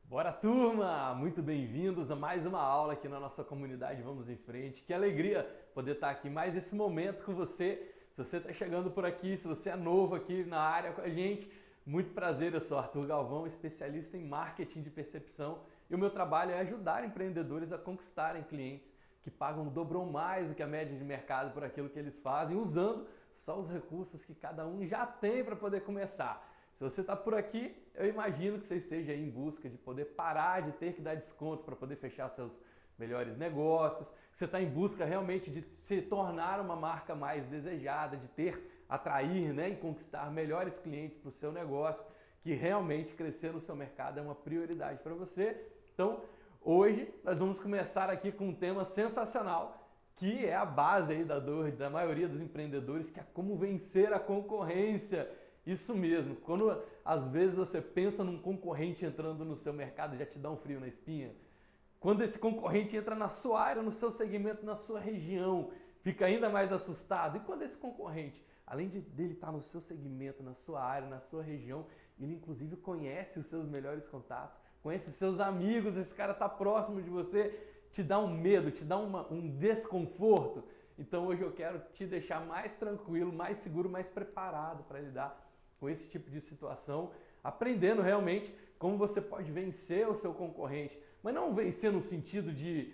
Bora, turma! Muito bem-vindos a mais uma aula aqui na nossa comunidade Vamos em Frente. Que alegria poder estar aqui mais esse momento com você. Se você está chegando por aqui, se você é novo aqui na área com a gente, muito prazer. Eu sou Arthur Galvão, especialista em marketing de percepção, e o meu trabalho é ajudar empreendedores a conquistarem clientes que pagam o dobro ou mais do que a média de mercado por aquilo que eles fazem, usando só os recursos que cada um já tem para poder começar. Se você está por aqui, eu imagino que você esteja aí em busca de poder parar de ter que dar desconto para poder fechar seus melhores negócios. Você está em busca realmente de se tornar uma marca mais desejada, de atrair, né, e conquistar melhores clientes para o seu negócio, que realmente crescer no seu mercado é uma prioridade para você. Então, hoje nós vamos começar aqui com um tema sensacional, que é a base aí da dor da maioria dos empreendedores, que é como vencer a concorrência. Isso mesmo, quando às vezes você pensa num concorrente entrando no seu mercado, já te dá um frio na espinha. Quando esse concorrente entra na sua área, no seu segmento, na sua região, fica ainda mais assustado. E quando esse concorrente, além dele estar no seu segmento, na sua área, na sua região, ele inclusive conhece os seus melhores contatos, conhece os seus amigos, esse cara está próximo de você, te dá um medo, te dá um desconforto. Então hoje eu quero te deixar mais tranquilo, mais seguro, mais preparado para lidar com esse tipo de situação, aprendendo realmente como você pode vencer o seu concorrente, mas não vencer no sentido de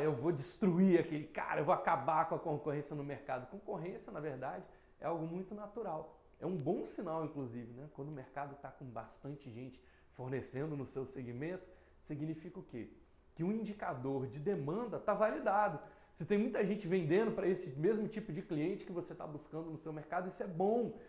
eu vou destruir aquele cara, eu vou acabar com a concorrência no mercado. Concorrência, na verdade, é algo muito natural. É um bom sinal, inclusive, né? Quando o mercado está com bastante gente fornecendo no seu segmento, significa o quê? Que um indicador de demanda está validado. Se tem muita gente vendendo para esse mesmo tipo de cliente que você está buscando no seu mercado, isso é bom.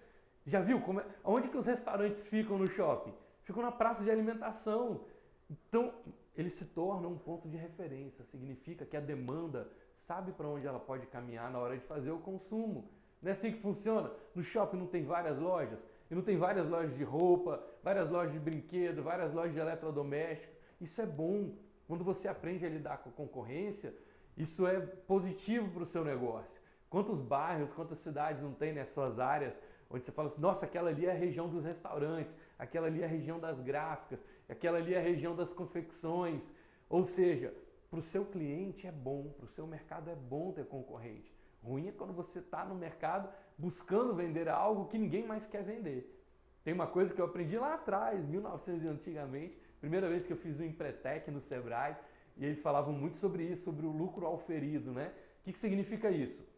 Já viu onde que os restaurantes ficam no shopping? Ficam na praça de alimentação. Então, eles se tornam um ponto de referência. Significa que a demanda sabe para onde ela pode caminhar na hora de fazer o consumo. Não é assim que funciona? No shopping não tem várias lojas? E não tem várias lojas de roupa, várias lojas de brinquedo, várias lojas de eletrodomésticos. Isso é bom. Quando você aprende a lidar com a concorrência, isso é positivo para o seu negócio. Quantos bairros, quantas cidades não tem nas suas áreas onde você fala assim, nossa, aquela ali é a região dos restaurantes, aquela ali é a região das gráficas, aquela ali é a região das confecções. Ou seja, para o seu cliente é bom, para o seu mercado é bom ter concorrente. Ruim é quando você está no mercado buscando vender algo que ninguém mais quer vender. Tem uma coisa que eu aprendi lá atrás, 1900 antigamente, primeira vez que eu fiz um Empretec no Sebrae, e eles falavam muito sobre isso, sobre o lucro auferido, né? O que significa isso?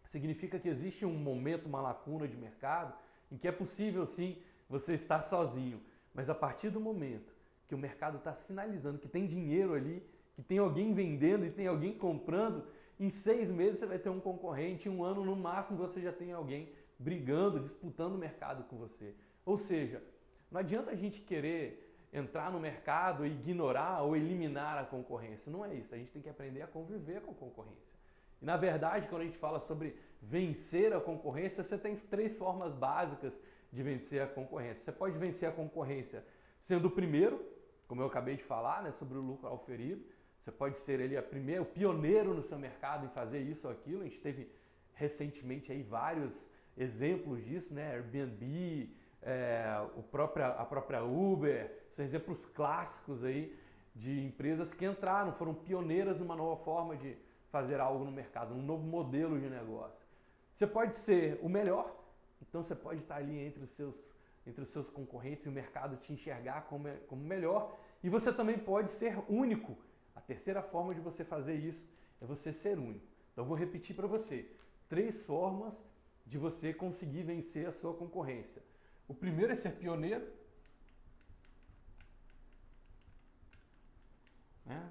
Significa que existe um momento, uma lacuna de mercado em que é possível sim você estar sozinho, mas a partir do momento que o mercado está sinalizando que tem dinheiro ali, que tem alguém vendendo e tem alguém comprando, em 6 meses você vai ter um concorrente, em 1 ano no máximo você já tem alguém brigando, disputando o mercado com você. Ou seja, não adianta a gente querer entrar no mercado e ignorar ou eliminar a concorrência, não é isso, a gente tem que aprender a conviver com a concorrência. E na verdade, quando a gente fala sobre vencer a concorrência, você tem 3 formas básicas de vencer a concorrência. Você pode vencer a concorrência sendo o primeiro, como eu acabei de falar, né, sobre o lucro auferido. Você pode ser ele o pioneiro no seu mercado em fazer isso ou aquilo. A gente teve recentemente aí vários exemplos disso, né? Airbnb, a própria Uber, são exemplos clássicos aí de empresas que entraram, foram pioneiras numa nova forma de fazer algo no mercado, um novo modelo de negócio. Você pode ser o melhor, então você pode estar ali entre os seus concorrentes e o mercado te enxergar como melhor, e você também pode ser único. A terceira forma de você fazer isso é você ser único. Então vou repetir para você, 3 formas de você conseguir vencer a sua concorrência. O primeiro é ser pioneiro, né?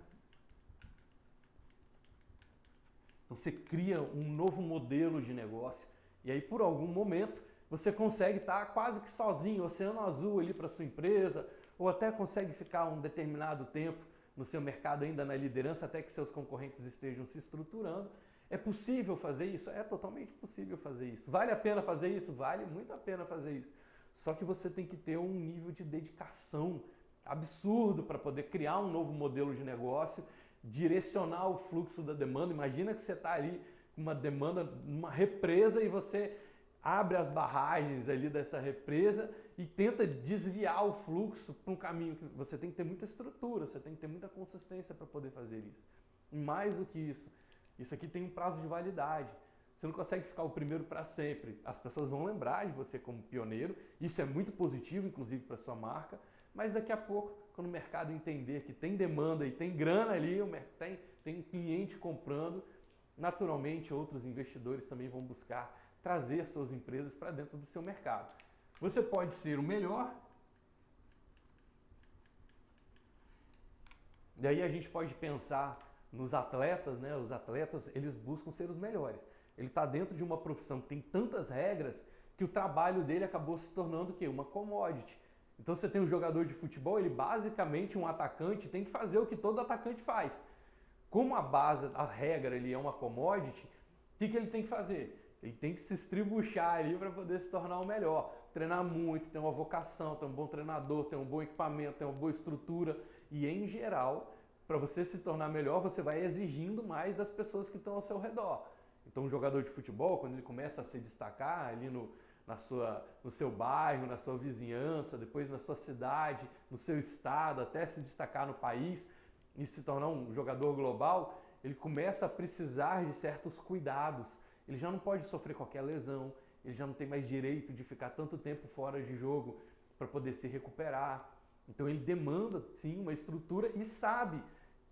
Então você cria um novo modelo de negócio e aí por algum momento você consegue estar quase que sozinho, oceano azul ali para sua empresa, ou até consegue ficar um determinado tempo no seu mercado ainda na liderança até que seus concorrentes estejam se estruturando. É possível fazer isso? É totalmente possível fazer isso. Vale a pena fazer isso? Vale muito a pena fazer isso. Só que você tem que ter um nível de dedicação absurdo para poder criar um novo modelo de negócio, direcionar o fluxo da demanda. Imagina que você está ali com uma demanda numa represa e você abre as barragens ali dessa represa e tenta desviar o fluxo para um caminho que você tem que ter muita estrutura, você tem que ter muita consistência para poder fazer isso. E mais do que isso aqui tem um prazo de validade. Você não consegue ficar o primeiro para sempre. As pessoas vão lembrar de você como pioneiro, isso é muito positivo, inclusive para sua marca, mas daqui a pouco, quando o mercado entender que tem demanda e tem grana ali, tem um cliente comprando, naturalmente outros investidores também vão buscar trazer suas empresas para dentro do seu mercado. Você pode ser o melhor, daí a gente pode pensar nos atletas, né? Os atletas, eles buscam ser os melhores. Ele está dentro de uma profissão que tem tantas regras que o trabalho dele acabou se tornando o quê? Uma commodity. Então você tem um jogador de futebol, ele basicamente, um atacante, tem que fazer o que todo atacante faz. Como a base, a regra, ele é uma commodity, o que ele tem que fazer? Ele tem que se estribuchar ali para poder se tornar o melhor. Treinar muito, ter uma vocação, ter um bom treinador, ter um bom equipamento, ter uma boa estrutura. E em geral, para você se tornar melhor, você vai exigindo mais das pessoas que estão ao seu redor. Então, um jogador de futebol, quando ele começa a se destacar ali no seu bairro, na sua vizinhança, depois na sua cidade, no seu estado, até se destacar no país e se tornar um jogador global, ele começa a precisar de certos cuidados. Ele já não pode sofrer qualquer lesão, ele já não tem mais direito de ficar tanto tempo fora de jogo para poder se recuperar. Então ele demanda, sim, uma estrutura e sabe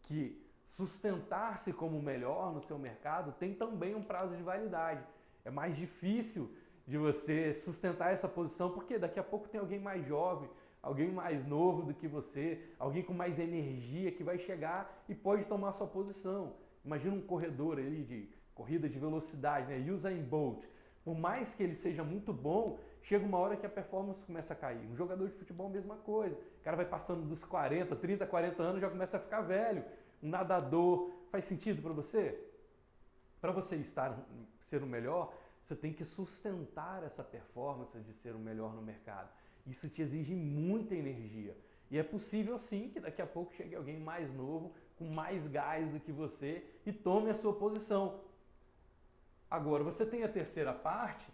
que sustentar-se como o melhor no seu mercado tem também um prazo de validade. É mais difícil de você sustentar essa posição porque daqui a pouco tem alguém mais jovem, alguém mais novo do que você, alguém com mais energia que vai chegar e pode tomar sua posição. Imagina um corredor ali de corrida de velocidade, né? Usain Bolt. Por mais que ele seja muito bom, chega uma hora que a performance começa a cair. Um jogador de futebol, a mesma coisa. O cara vai passando dos 40, 30, 40 anos, já começa a ficar velho. Um nadador, faz sentido para você? Para você ser o melhor, você tem que sustentar essa performance de ser o melhor no mercado. Isso te exige muita energia. E é possível sim que daqui a pouco chegue alguém mais novo, com mais gás do que você e tome a sua posição. Agora, você tem a terceira parte,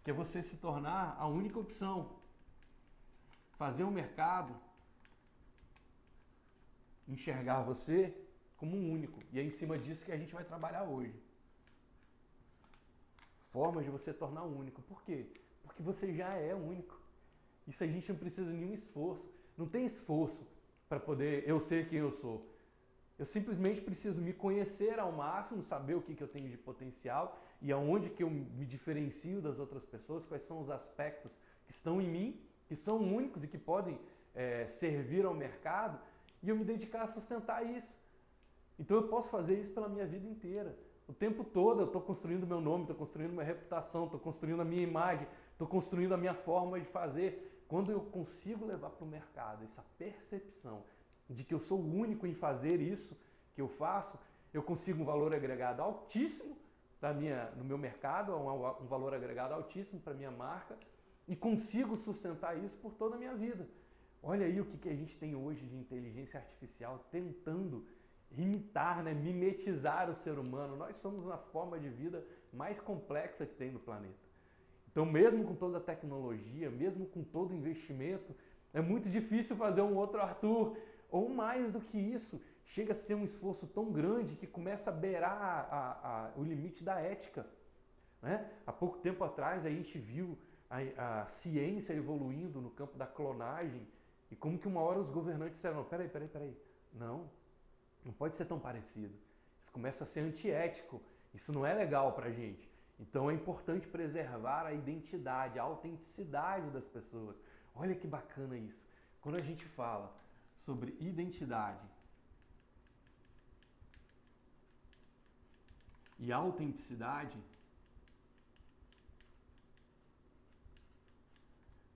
que é você se tornar a única opção. Fazer o mercado enxergar você como um único. E é em cima disso que a gente vai trabalhar hoje. Formas de você tornar único. Por quê? Porque você já é único. Isso a gente não precisa de nenhum esforço. Não tem esforço para poder eu ser quem eu sou. Eu simplesmente preciso me conhecer ao máximo, saber o que eu tenho de potencial e aonde que eu me diferencio das outras pessoas, quais são os aspectos que estão em mim, que são únicos e que podem servir ao mercado, e eu me dedicar a sustentar isso. Então eu posso fazer isso pela minha vida inteira. O tempo todo eu estou construindo meu nome, estou construindo minha reputação, estou construindo a minha imagem, estou construindo a minha forma de fazer. Quando eu consigo levar para o mercado essa percepção de que eu sou o único em fazer isso que eu faço, eu consigo um valor agregado altíssimo no meu mercado, um valor agregado altíssimo para a minha marca e consigo sustentar isso por toda a minha vida. Olha aí o que a gente tem hoje de inteligência artificial tentando imitar, né, mimetizar o ser humano. Nós somos a forma de vida mais complexa que tem no planeta. Então, mesmo com toda a tecnologia, mesmo com todo o investimento, é muito difícil fazer um outro Arthur. Ou mais do que isso, chega a ser um esforço tão grande que começa a beirar o limite da ética. Né? Há pouco tempo atrás a gente viu a ciência evoluindo no campo da clonagem e como que uma hora os governantes disseram, peraí, não pode ser tão parecido. Isso começa a ser antiético, isso não é legal pra gente. Então é importante preservar a identidade, a autenticidade das pessoas. Olha que bacana isso. Quando a gente fala sobre identidade e autenticidade,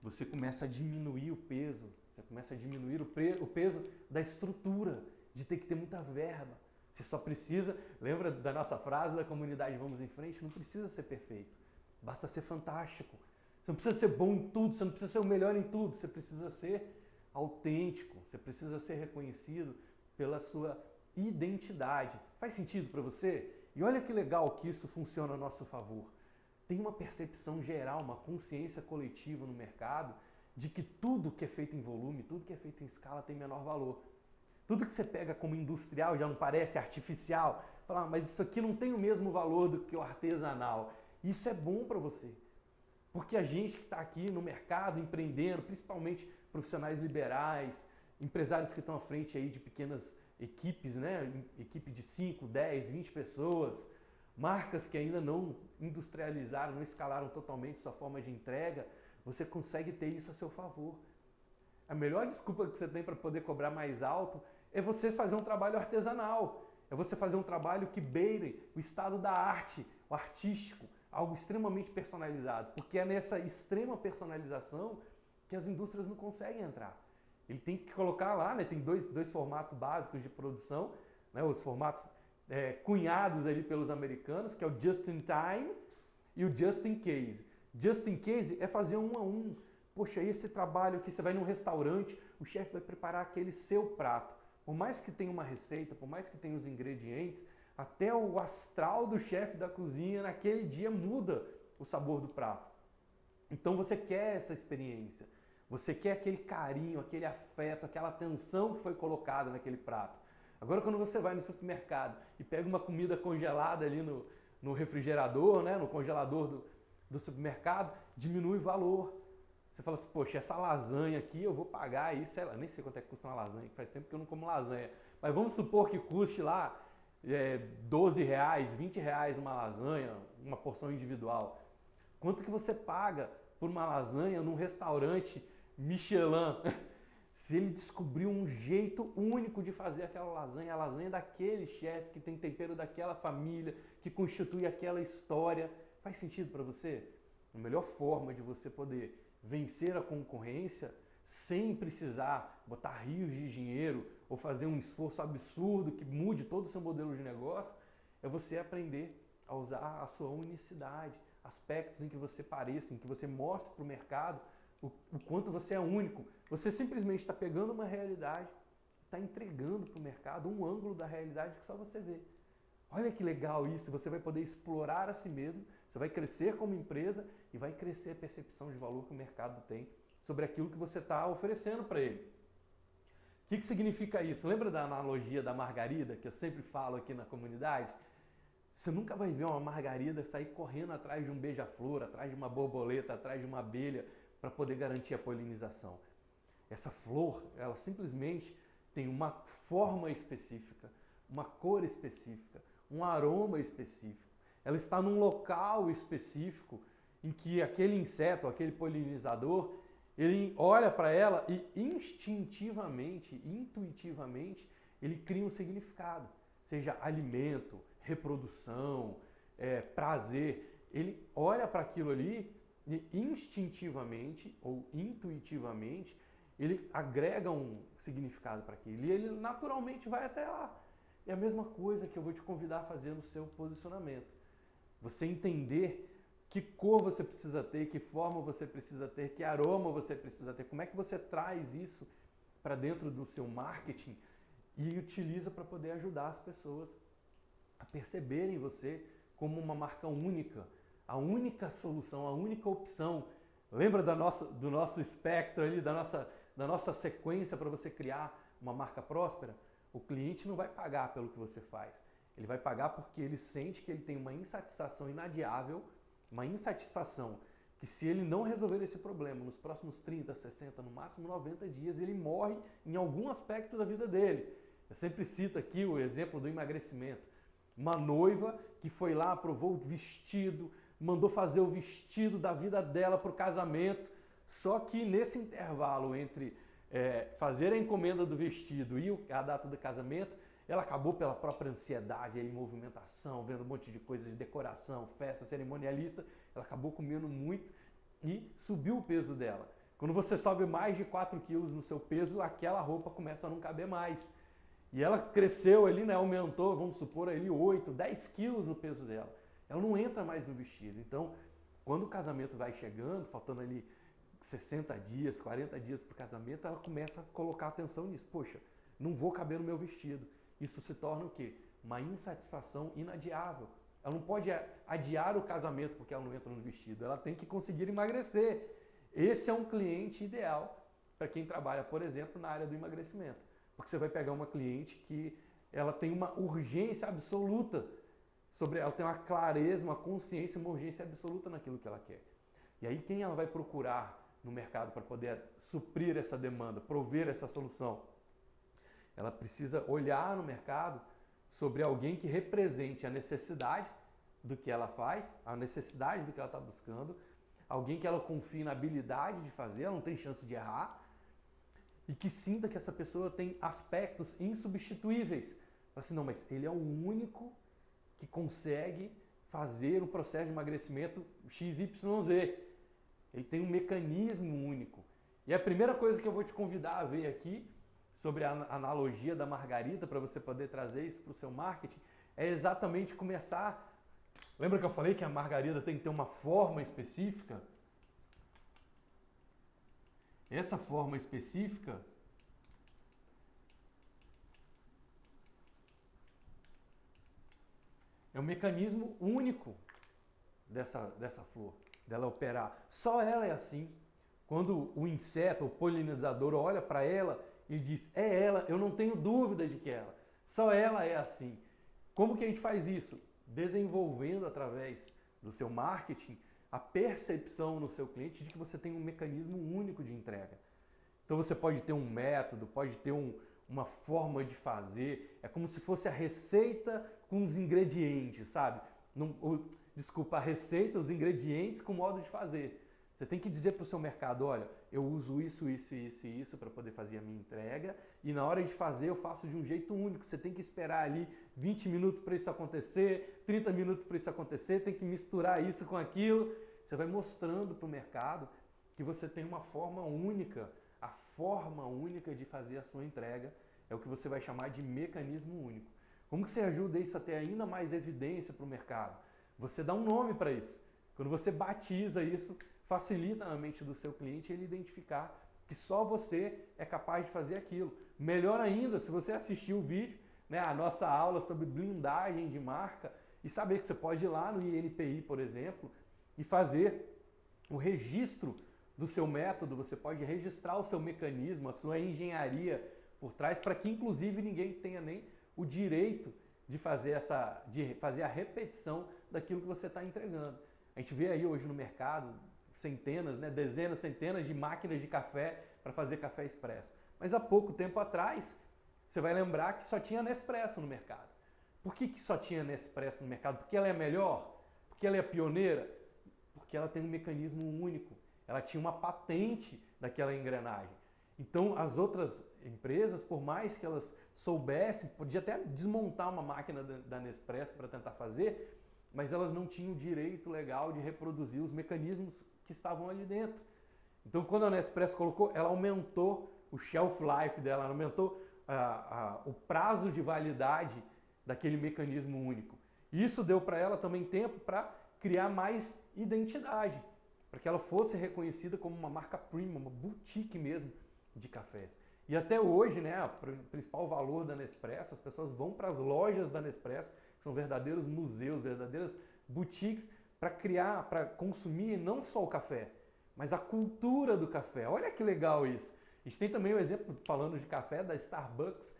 você começa a diminuir o peso, você começa a diminuir o peso da estrutura, de ter que ter muita verba. Você só precisa, lembra da nossa frase da comunidade Vamos em Frente? Não precisa ser perfeito, basta ser fantástico. Você não precisa ser bom em tudo, você não precisa ser o melhor em tudo, você precisa ser autêntico, você precisa ser reconhecido pela sua identidade. Faz sentido para você? E olha que legal que isso funciona a nosso favor. Tem uma percepção geral, uma consciência coletiva no mercado de que tudo que é feito em volume, tudo que é feito em escala tem menor valor. Tudo que você pega como industrial já não parece artificial. Fala, mas isso aqui não tem o mesmo valor do que o artesanal. Isso é bom para você. Porque a gente que está aqui no mercado, empreendendo, principalmente profissionais liberais, empresários que estão à frente aí de pequenas equipes, né? Equipe de 5, 10, 20 pessoas, marcas que ainda não industrializaram, não escalaram totalmente sua forma de entrega, você consegue ter isso a seu favor. A melhor desculpa que você tem para poder cobrar mais alto é você fazer um trabalho artesanal, é você fazer um trabalho que beire o estado da arte, o artístico, algo extremamente personalizado, porque é nessa extrema personalização que as indústrias não conseguem entrar. Ele tem que colocar lá, né, tem dois formatos básicos de produção, né, os formatos cunhados ali pelos americanos, que é o Just in Time e o Just in Case. Just in Case é fazer um a um. Poxa, esse trabalho aqui, você vai num restaurante, o chefe vai preparar aquele seu prato. Por mais que tenha uma receita, por mais que tenha os ingredientes, até o astral do chefe da cozinha naquele dia muda o sabor do prato. Então você quer essa experiência, você quer aquele carinho, aquele afeto, aquela atenção que foi colocada naquele prato. Agora quando você vai no supermercado e pega uma comida congelada ali no refrigerador, né, no congelador do supermercado, diminui o valor. Você fala assim, poxa, essa lasanha aqui eu vou pagar aí, sei lá, nem sei quanto é que custa uma lasanha, que faz tempo que eu não como lasanha. Mas vamos supor que custe lá 12 reais, 20 reais uma lasanha, uma porção individual. Quanto que você paga por uma lasanha num restaurante Michelin? Se ele descobriu um jeito único de fazer aquela lasanha, a lasanha daquele chefe que tem tempero daquela família, que constitui aquela história, faz sentido para você? A melhor forma de você poder vencer a concorrência sem precisar botar rios de dinheiro ou fazer um esforço absurdo que mude todo o seu modelo de negócio, é você aprender a usar a sua unicidade, aspectos em que você pareça, em que você mostre para o mercado o quanto você é único. Você simplesmente está pegando uma realidade, está entregando para o mercado um ângulo da realidade que só você vê. Olha que legal isso, você vai poder explorar a si mesmo, você vai crescer como empresa e vai crescer a percepção de valor que o mercado tem sobre aquilo que você está oferecendo para ele. O que significa isso? Lembra da analogia da margarida que eu sempre falo aqui na comunidade? Você nunca vai ver uma margarida sair correndo atrás de um beija-flor, atrás de uma borboleta, atrás de uma abelha para poder garantir a polinização. Essa flor, ela simplesmente tem uma forma específica, uma cor específica, um aroma específico. Ela está num local específico em que aquele inseto, aquele polinizador, ele olha para ela e instintivamente, intuitivamente, ele cria um significado, seja alimento, reprodução, prazer. Ele olha para aquilo ali e instintivamente ou intuitivamente ele agrega um significado para aquilo e ele naturalmente vai até lá. É a mesma coisa que eu vou te convidar a fazer no seu posicionamento. Você entender que cor você precisa ter, que forma você precisa ter, que aroma você precisa ter, como é que você traz isso para dentro do seu marketing e utiliza para poder ajudar as pessoas a perceberem você como uma marca única, a única solução, a única opção. Lembra do nosso espectro ali, da nossa sequência para você criar uma marca próspera? O cliente não vai pagar pelo que você faz. Ele vai pagar porque ele sente que ele tem uma insatisfação inadiável, uma insatisfação que se ele não resolver esse problema nos próximos 30, 60, no máximo 90 dias, ele morre em algum aspecto da vida dele. Eu sempre cito aqui o exemplo do emagrecimento. Uma noiva que foi lá, provou o vestido, mandou fazer o vestido da vida dela para o casamento, só que nesse intervalo entre fazer a encomenda do vestido e a data do casamento, ela acabou pela própria ansiedade, em movimentação, vendo um monte de coisas de decoração, festa, cerimonialista, ela acabou comendo muito e subiu o peso dela. Quando você sobe mais de 4 quilos no seu peso, aquela roupa começa a não caber mais. E ela cresceu ali, né, aumentou, vamos supor, ali 8, 10 quilos no peso dela. Ela não entra mais no vestido. Então, quando o casamento vai chegando, faltando ali 60 dias, 40 dias para o casamento, ela começa a colocar atenção nisso. Poxa, não vou caber no meu vestido. Isso se torna o quê? Uma insatisfação inadiável. Ela não pode adiar o casamento porque ela não entra no vestido. Ela tem que conseguir emagrecer. Esse é um cliente ideal para quem trabalha, por exemplo, na área do emagrecimento. Porque você vai pegar uma cliente que ela tem uma urgência absoluta sobre ela, tem uma clareza, uma consciência, uma urgência absoluta naquilo que ela quer. E aí quem ela vai procurar no mercado para poder suprir essa demanda, prover essa solução? Ela precisa olhar no mercado sobre alguém que represente a necessidade do que ela faz, a necessidade do que ela está buscando, alguém que ela confie na habilidade de fazer, ela não tem chance de errar, e que sinta que essa pessoa tem aspectos insubstituíveis. Assim, não, mas ele é o único que consegue fazer o processo de emagrecimento XYZ. Ele tem um mecanismo único. E a primeira coisa que eu vou te convidar a ver aqui, sobre a analogia da margarita, para você poder trazer isso para o seu marketing, é exatamente começar... Lembra que eu falei que a margarida tem que ter uma forma específica? Essa forma específica é um mecanismo único dessa flor, dela operar. Só ela é assim. Quando o inseto, o polinizador, olha para ela e diz, é ela, eu não tenho dúvida de que é ela. Só ela é assim. Como que a gente faz isso? Desenvolvendo através do seu marketing a percepção no seu cliente de que você tem um mecanismo único de entrega. Então você pode ter um método, pode ter uma forma de fazer, é como se fosse a receita com os ingredientes, sabe? Desculpa, a receita, os ingredientes com o modo de fazer. Você tem que dizer para o seu mercado, olha, eu uso isso, isso, isso e isso para poder fazer a minha entrega e na hora de fazer eu faço de um jeito único. Você tem que esperar ali 20 minutos para isso acontecer, 30 minutos para isso acontecer, tem que misturar isso com aquilo. Você vai mostrando para o mercado que você tem uma forma única. A forma única de fazer a sua entrega é o que você vai chamar de mecanismo único. Como que você ajuda isso a ter ainda mais evidência para o mercado? Você dá um nome para isso. Quando você batiza isso, facilita na mente do seu cliente ele identificar que só você é capaz de fazer aquilo. Melhor ainda, se você assistir o vídeo, né, a nossa aula sobre blindagem de marca, e saber que você pode ir lá no INPI, por exemplo, e fazer o registro do seu método, você pode registrar o seu mecanismo, a sua engenharia por trás, para que inclusive ninguém tenha nem o direito de fazer a repetição daquilo que você está entregando. A gente vê aí hoje no mercado centenas, né, dezenas, centenas de máquinas de café para fazer café expresso. Mas há pouco tempo atrás, você vai lembrar que só tinha Nespresso no mercado. Por que só tinha Nespresso no mercado? Porque ela é melhor? Porque ela é pioneira? Porque ela tem um mecanismo único. Ela tinha uma patente daquela engrenagem. Então, as outras empresas, por mais que elas soubessem, podia até desmontar uma máquina da Nespresso para tentar fazer, mas elas não tinham o direito legal de reproduzir os mecanismos que estavam ali dentro. Então, quando a Nespresso colocou, ela aumentou o shelf life dela, ela aumentou o prazo de validade daquele mecanismo único. E isso deu para ela também tempo para criar mais identidade, para que ela fosse reconhecida como uma marca premium, uma boutique mesmo de cafés. E até hoje, né, o principal valor da Nespresso, as pessoas vão para as lojas da Nespresso, que são verdadeiros museus, verdadeiras boutiques, para criar, para consumir não só o café, mas a cultura do café. Olha que legal isso. A gente tem também o exemplo, falando de café, da Starbucks.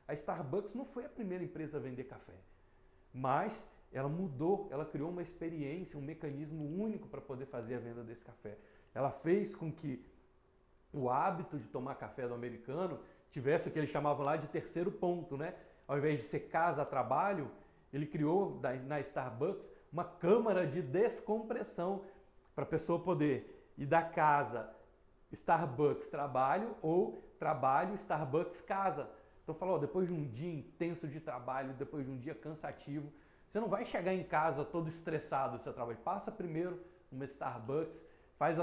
A Starbucks não foi a primeira empresa a vender café, mas ela mudou, ela criou uma experiência, um mecanismo único para poder fazer a venda desse café. Ela fez com que o hábito de tomar café do americano tivesse o que eles chamavam lá de terceiro ponto, né? Ao invés de ser casa-trabalho, ele criou na Starbucks uma câmara de descompressão para a pessoa poder ir da casa Starbucks trabalho ou trabalho Starbucks casa. Então falou, depois de um dia intenso de trabalho, depois de um dia cansativo, você não vai chegar em casa todo estressado do seu trabalho. Passa primeiro numa Starbucks, faz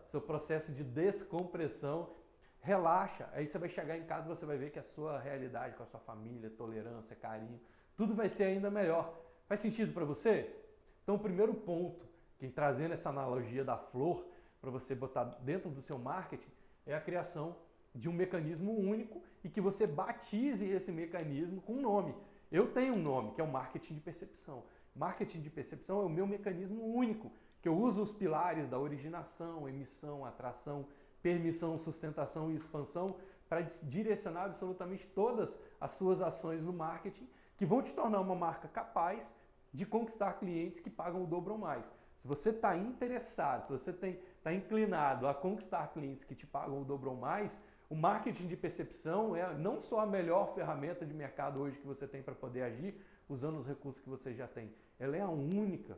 seu processo de descompressão, relaxa. Aí você vai chegar em casa e você vai ver que a sua realidade com a sua família, tolerância, carinho, tudo vai ser ainda melhor. Faz sentido para você? Então o primeiro ponto, que trazendo essa analogia da flor, para você botar dentro do seu marketing, é a criação de um mecanismo único e que você batize esse mecanismo com um nome. Eu tenho um nome, que é o marketing de percepção. Marketing de percepção é o meu mecanismo único, que eu uso os pilares da originação, emissão, atração, permissão, sustentação e expansão para direcionar absolutamente todas as suas ações no marketing que vão te tornar uma marca capaz de conquistar clientes que pagam o dobro ou mais. Se você está interessado, se você está inclinado a conquistar clientes que te pagam o dobro ou mais, o marketing de percepção é não só a melhor ferramenta de mercado hoje que você tem para poder agir usando os recursos que você já tem, ela é a única.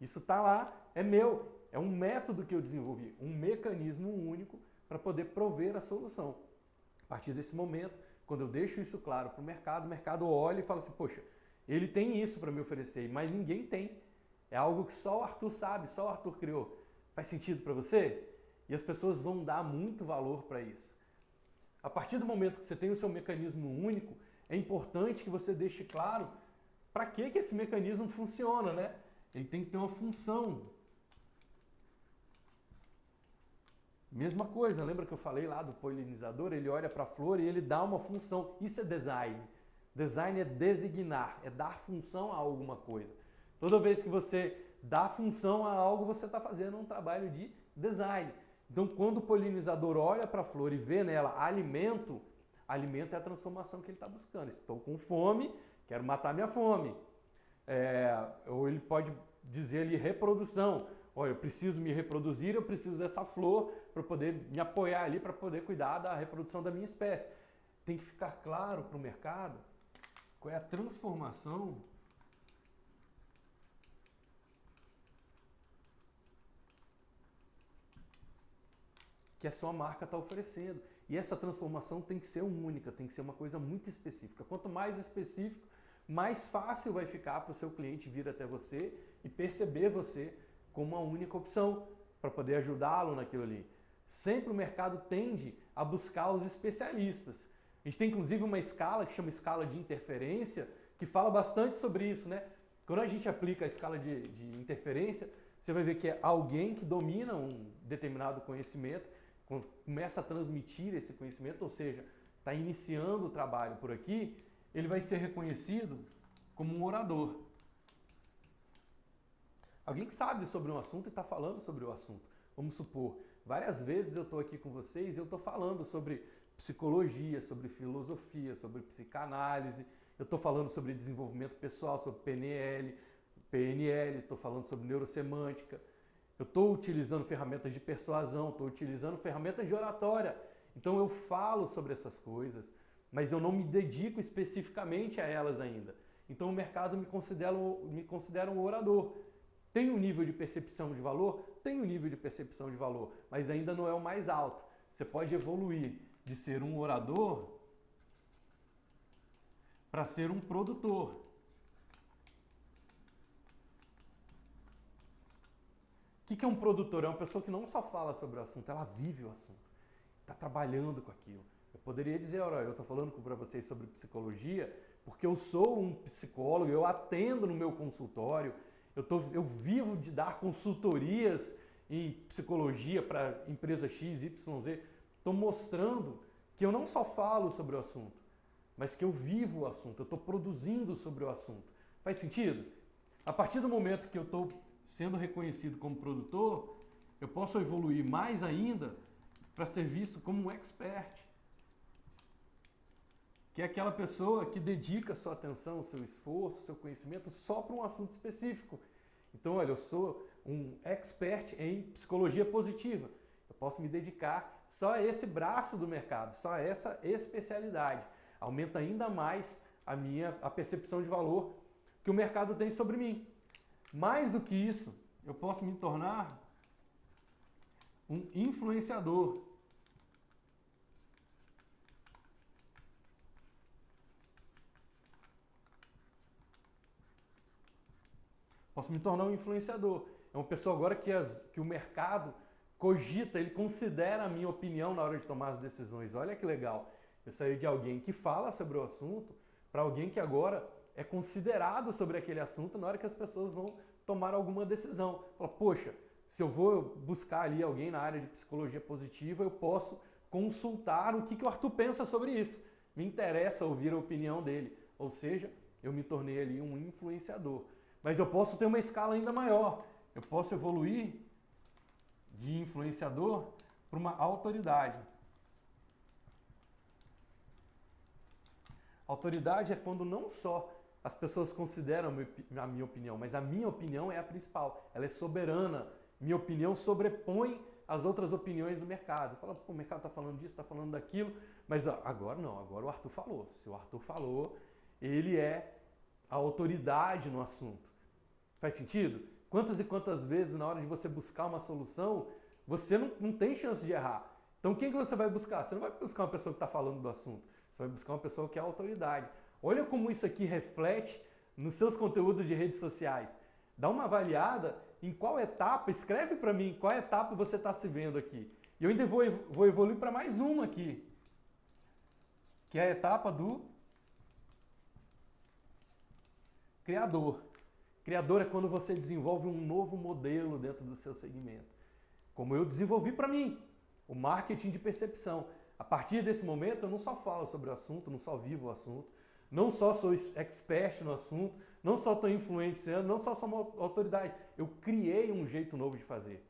Isso está lá, é meu, é um método que eu desenvolvi, um mecanismo único para poder prover a solução. A partir desse momento, quando eu deixo isso claro para o mercado olha e fala assim, poxa, ele tem isso para me oferecer, mas ninguém tem. É algo que só o Arthur sabe, só o Arthur criou. Faz sentido para você? E as pessoas vão dar muito valor para isso. A partir do momento que você tem o seu mecanismo único, é importante que você deixe claro para que esse mecanismo funciona, né? Ele tem que ter uma função. Mesma coisa, lembra que eu falei lá do polinizador? Ele olha para a flor e ele dá uma função. Isso é design. Design é designar, é dar função a alguma coisa. Toda vez que você dá função a algo, você está fazendo um trabalho de design. Então, quando o polinizador olha para a flor e vê nela alimento, alimento é a transformação que ele está buscando. Estou com fome, quero matar minha fome. Ou ele pode dizer ali reprodução. Olha, eu preciso me reproduzir, eu preciso dessa flor para poder me apoiar ali, para poder cuidar da reprodução da minha espécie. Tem que ficar claro para o mercado qual é a transformação que a sua marca está oferecendo. E essa transformação tem que ser única, tem que ser uma coisa muito específica. Quanto mais específico, mais fácil vai ficar para o seu cliente vir até você e perceber você como uma única opção para poder ajudá-lo naquilo ali. Sempre o mercado tende a buscar os especialistas. A gente tem inclusive uma escala que chama escala de interferência, que fala bastante sobre isso, né? Quando a gente aplica a escala de interferência, você vai ver que é alguém que domina um determinado conhecimento, começa a transmitir esse conhecimento, ou seja, está iniciando o trabalho por aqui, ele vai ser reconhecido como um orador. Alguém que sabe sobre um assunto e está falando sobre o assunto. Vamos supor, várias vezes eu estou aqui com vocês e eu estou falando sobre psicologia, sobre filosofia, sobre psicanálise, eu estou falando sobre desenvolvimento pessoal, sobre PNL, estou falando sobre neurosemântica, eu estou utilizando ferramentas de persuasão, estou utilizando ferramentas de oratória. Então eu falo sobre essas coisas, mas eu não me dedico especificamente a elas ainda. Então o mercado me considera um orador. Tem um nível de percepção de valor? Tem um nível de percepção de valor, mas ainda não é o mais alto. Você pode evoluir de ser um orador para ser um produtor. O que é um produtor? É uma pessoa que não só fala sobre o assunto, ela vive o assunto, está trabalhando com aquilo. Eu poderia dizer, olha, eu estou falando para vocês sobre psicologia porque eu sou um psicólogo, eu atendo no meu consultório, eu vivo de dar consultorias em psicologia para empresa X, Y, Z. Estou mostrando que eu não só falo sobre o assunto, mas que eu vivo o assunto, eu estou produzindo sobre o assunto. Faz sentido? A partir do momento que eu estou sendo reconhecido como produtor, eu posso evoluir mais ainda para ser visto como um expert, que é aquela pessoa que dedica sua atenção, o seu esforço, o seu conhecimento só para um assunto específico. Então, olha, eu sou um expert em psicologia positiva. Eu posso me dedicar só a esse braço do mercado, só a essa especialidade. Aumenta ainda mais a percepção de valor que o mercado tem sobre mim. Mais do que isso, eu posso me tornar um influenciador. Posso me tornar um influenciador. É uma pessoa agora que o mercado cogita, ele considera a minha opinião na hora de tomar as decisões. Olha que legal. Eu saí de alguém que fala sobre o assunto para alguém que agora é considerado sobre aquele assunto na hora que as pessoas vão tomar alguma decisão. Fala, poxa, se eu vou buscar ali alguém na área de psicologia positiva, eu posso consultar o que o Arthur pensa sobre isso. Me interessa ouvir a opinião dele. Ou seja, eu me tornei ali um influenciador. Mas eu posso ter uma escala ainda maior, eu posso evoluir de influenciador para uma autoridade. Autoridade é quando não só as pessoas consideram a minha opinião, mas a minha opinião é a principal. Ela é soberana. Minha opinião sobrepõe as outras opiniões do mercado. Fala, pô, o mercado está falando disso, está falando daquilo, mas agora não, agora o Arthur falou. Se o Arthur falou, ele é a autoridade no assunto. Faz sentido? Quantas e quantas vezes na hora de você buscar uma solução, você não tem chance de errar. Então quem que você vai buscar? Você não vai buscar uma pessoa que está falando do assunto. Você vai buscar uma pessoa que é autoridade. Olha como isso aqui reflete nos seus conteúdos de redes sociais. Dá uma avaliada em qual etapa, escreve para mim qual etapa você está se vendo aqui. E eu ainda vou evoluir para mais uma aqui, que é a etapa do criador. Criador é quando você desenvolve um novo modelo dentro do seu segmento. Como eu desenvolvi para mim, o marketing de percepção. A partir desse momento, eu não só falo sobre o assunto, não só vivo o assunto, não só sou expert no assunto, não só estou influenciando, não só sou uma autoridade. Eu criei um jeito novo de fazer.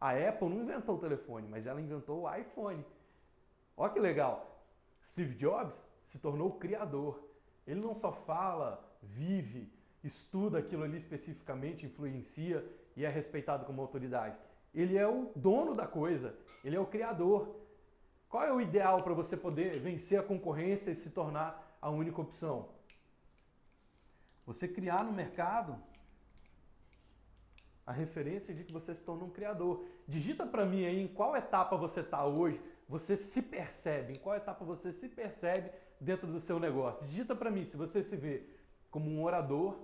A Apple não inventou o telefone, mas ela inventou o iPhone. Olha que legal. Steve Jobs se tornou o criador. Ele não só fala, vive, estuda aquilo ali especificamente, influencia e é respeitado como autoridade. Ele é o dono da coisa, ele é o criador. Qual é o ideal para você poder vencer a concorrência e se tornar a única opção? Você criar no mercado a referência de que você se torna um criador. Digita para mim aí em qual etapa você está hoje, você se percebe, em qual etapa você se percebe dentro do seu negócio. Digita para mim se você se vê como um orador,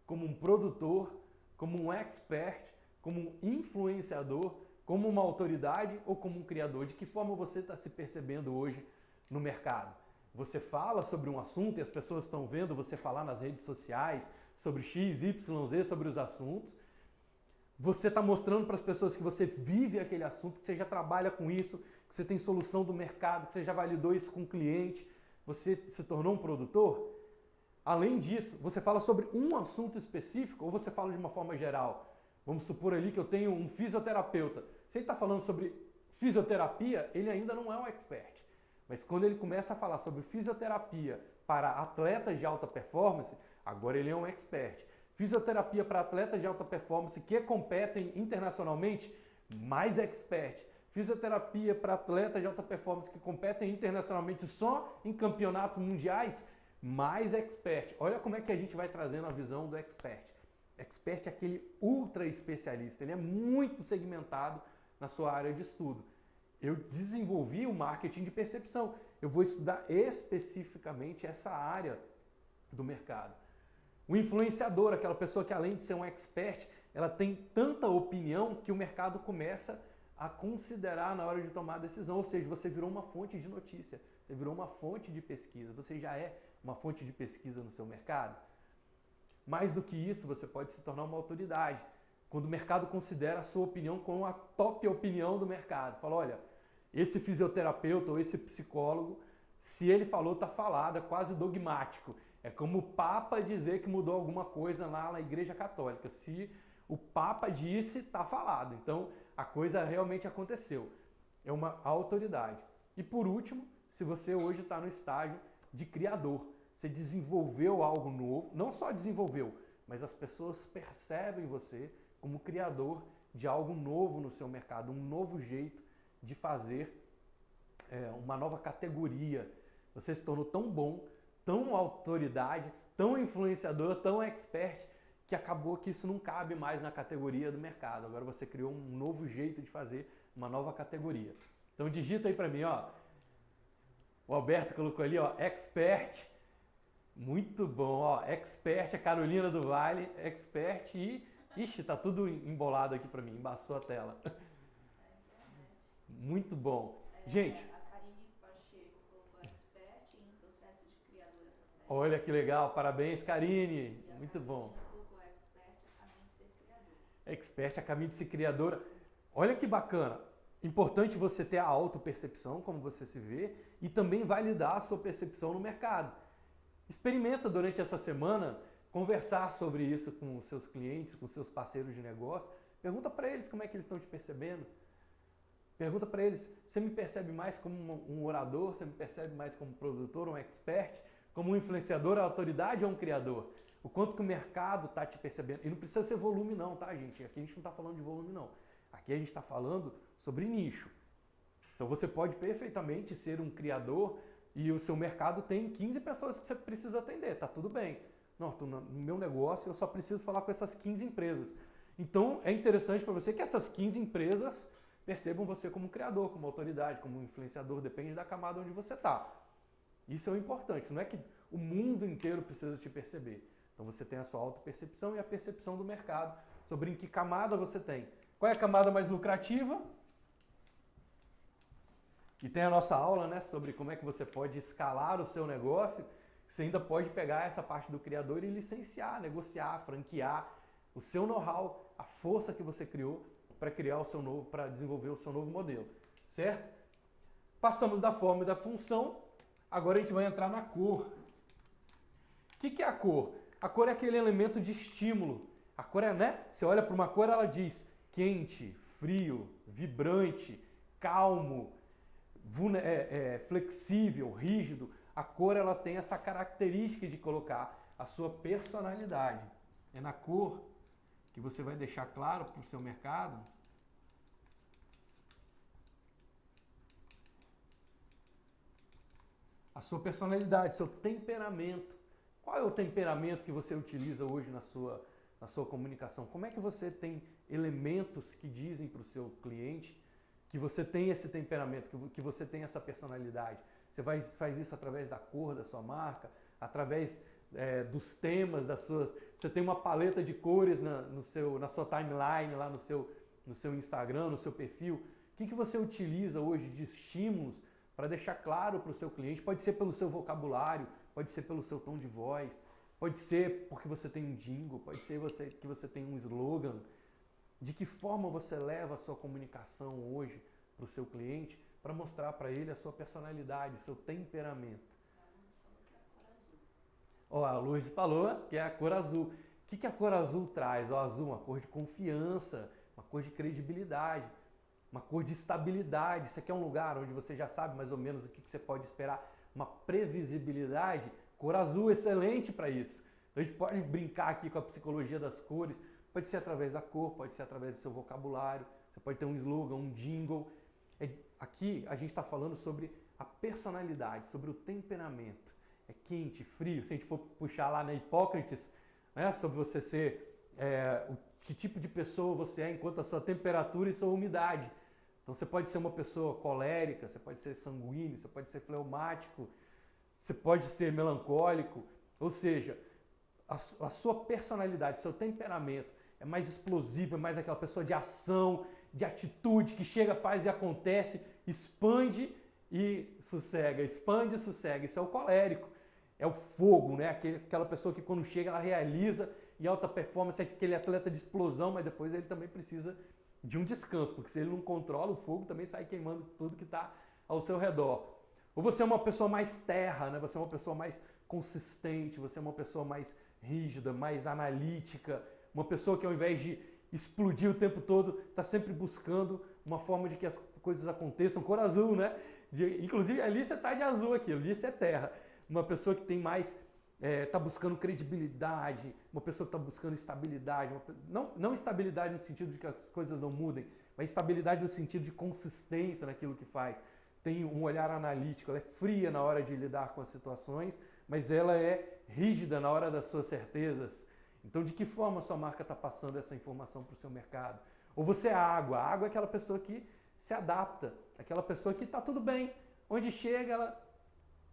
como um produtor, como um expert, como um influenciador, como uma autoridade ou como um criador. De que forma você está se percebendo hoje no mercado? Você fala sobre um assunto e as pessoas estão vendo você falar nas redes sociais sobre X, Y, Z, sobre os assuntos. Você está mostrando para as pessoas que você vive aquele assunto, que você já trabalha com isso, que você tem solução do mercado, que você já validou isso com o cliente. Você se tornou um produtor? Além disso, você fala sobre um assunto específico ou você fala de uma forma geral? Vamos supor ali que eu tenho um fisioterapeuta. Se ele está falando sobre fisioterapia, ele ainda não é um expert. Mas quando ele começa a falar sobre fisioterapia para atletas de alta performance, agora ele é um expert. Fisioterapia para atletas de alta performance que competem internacionalmente, mais expert. Fisioterapia para atletas de alta performance que competem internacionalmente só em campeonatos mundiais, mais expert. Olha como é que a gente vai trazendo a visão do expert. Expert é aquele ultra especialista, ele é muito segmentado na sua área de estudo. Eu desenvolvi o marketing de percepção. Eu vou estudar especificamente essa área do mercado. O influenciador, aquela pessoa que além de ser um expert, ela tem tanta opinião que o mercado começa a considerar na hora de tomar a decisão. Ou seja, você virou uma fonte de notícia, você virou uma fonte de pesquisa, você já é uma fonte de pesquisa no seu mercado. Mais do que isso, você pode se tornar uma autoridade. Quando o mercado considera a sua opinião como a top opinião do mercado. Fala, olha, esse fisioterapeuta ou esse psicólogo, se ele falou, está falado, é quase dogmático. É como o Papa dizer que mudou alguma coisa lá na Igreja Católica. Se o Papa disse, está falado. Então, a coisa realmente aconteceu. É uma autoridade. E por último, se você hoje está no estágio de criador, você desenvolveu algo novo, não só desenvolveu, mas as pessoas percebem você como criador de algo novo no seu mercado, um novo jeito de fazer, uma nova categoria. Você se tornou tão bom, tão autoridade, tão influenciador, tão expert, que acabou que isso não cabe mais na categoria do mercado. Agora você criou um novo jeito de fazer, uma nova categoria. Então digita aí para mim, ó. O Alberto colocou ali, ó, expert. Muito bom, ó, expert, a Carolina do Vale, expert e... Ixi, tá tudo embolado aqui para mim, embaçou a tela. Muito bom. Gente... A Karine Pacheco colocou expert em processo de criadora também. Olha que legal, parabéns, Karine. Muito bom. Colocou expert a caminho de ser criadora. Expert a caminho de ser criadora. Olha que bacana. Importante você ter a autopercepção, como você se vê, e também validar a sua percepção no mercado. Experimenta durante essa semana conversar sobre isso com os seus clientes, com os seus parceiros de negócio. Pergunta para eles como é que eles estão te percebendo. Pergunta para eles, você me percebe mais como um orador, você me percebe mais como produtor, um expert, como um influenciador, autoridade ou um criador? O quanto que o mercado está te percebendo. E não precisa ser volume não, tá, gente? Aqui a gente não está falando de volume não. Aqui a gente está falando sobre nicho. Então você pode perfeitamente ser um criador e o seu mercado tem 15 pessoas que você precisa atender, tá tudo bem. Não, no meu negócio eu só preciso falar com essas 15 empresas. Então é interessante para você que essas 15 empresas percebam você como criador, como autoridade, como influenciador, depende da camada onde você está. Isso é o importante, não é que o mundo inteiro precisa te perceber. Então você tem a sua autopercepção e a percepção do mercado sobre em que camada você tem. Qual é a camada mais lucrativa? E tem a nossa aula, né, sobre como é que você pode escalar o seu negócio. Você ainda pode pegar essa parte do criador e licenciar, negociar, franquear o seu know-how, a força que você criou para criar o seu novo, para desenvolver o seu novo modelo, certo? Passamos da forma e da função, agora a gente vai entrar na cor. O que é a cor? A cor é aquele elemento de estímulo. A cor é, né? Você olha para uma cor, ela diz quente, frio, vibrante, calmo, flexível, rígido. A cor ela tem essa característica de colocar a sua personalidade. É na cor que você vai deixar claro para o seu mercado a sua personalidade, seu temperamento. Qual é o temperamento que você utiliza hoje na sua comunicação? Como é que você tem elementos que dizem para o seu cliente que você tem esse temperamento, que você tem essa personalidade? Você faz isso através da cor da sua marca, através dos temas das suas... Você tem uma paleta de cores na sua timeline, lá no seu Instagram, no seu perfil. O que você utiliza hoje de estímulos para deixar claro para o seu cliente? Pode ser pelo seu vocabulário, pode ser pelo seu tom de voz, pode ser porque você tem um jingle, pode ser que você tem um slogan. De que forma você leva a sua comunicação hoje para o seu cliente para mostrar para ele a sua personalidade, o seu temperamento? Ó, a Luiz falou que é a cor azul. O que a cor azul traz? O azul, uma cor de confiança, uma cor de credibilidade, uma cor de estabilidade. Isso aqui é um lugar onde você já sabe mais ou menos o que você pode esperar, uma previsibilidade. Cor azul, excelente para isso. Então a gente pode brincar aqui com a psicologia das cores. Pode ser através da cor, pode ser através do seu vocabulário. Você pode ter um slogan, um jingle. Aqui a gente está falando sobre a personalidade, sobre o temperamento. É quente, frio. Se a gente for puxar lá na Hipócrates, né, sobre você ser, que tipo de pessoa você é enquanto a sua temperatura e sua umidade. Então você pode ser uma pessoa colérica, você pode ser sanguíneo, você pode ser fleumático, você pode ser melancólico. Ou seja, a sua personalidade, seu temperamento é mais explosivo, é mais aquela pessoa de ação, de atitude, que chega, faz e acontece, expande e sossega, expande e sossega. Isso é o colérico, é o fogo, né? Aquela pessoa que quando chega ela realiza em alta performance, é aquele atleta de explosão, mas depois ele também precisa de um descanso, porque se ele não controla, o fogo também sai queimando tudo que está ao seu redor. Ou você é uma pessoa mais terra, né? Você é uma pessoa mais consistente, você é uma pessoa mais rígida, mais analítica, uma pessoa que ao invés de explodir o tempo todo, está sempre buscando uma forma de que as coisas aconteçam. Cor azul, né? Inclusive, ali você está de azul aqui, ali você é terra. Uma pessoa que tem mais, está buscando credibilidade, uma pessoa que está buscando estabilidade. Não estabilidade no sentido de que as coisas não mudem, mas estabilidade no sentido de consistência naquilo que faz. Tem um olhar analítico, ela é fria na hora de lidar com as situações, mas ela é rígida na hora das suas certezas. Então, de que forma a sua marca está passando essa informação para o seu mercado? Ou você é água. A água é aquela pessoa que se adapta, aquela pessoa que está tudo bem. Onde chega, ela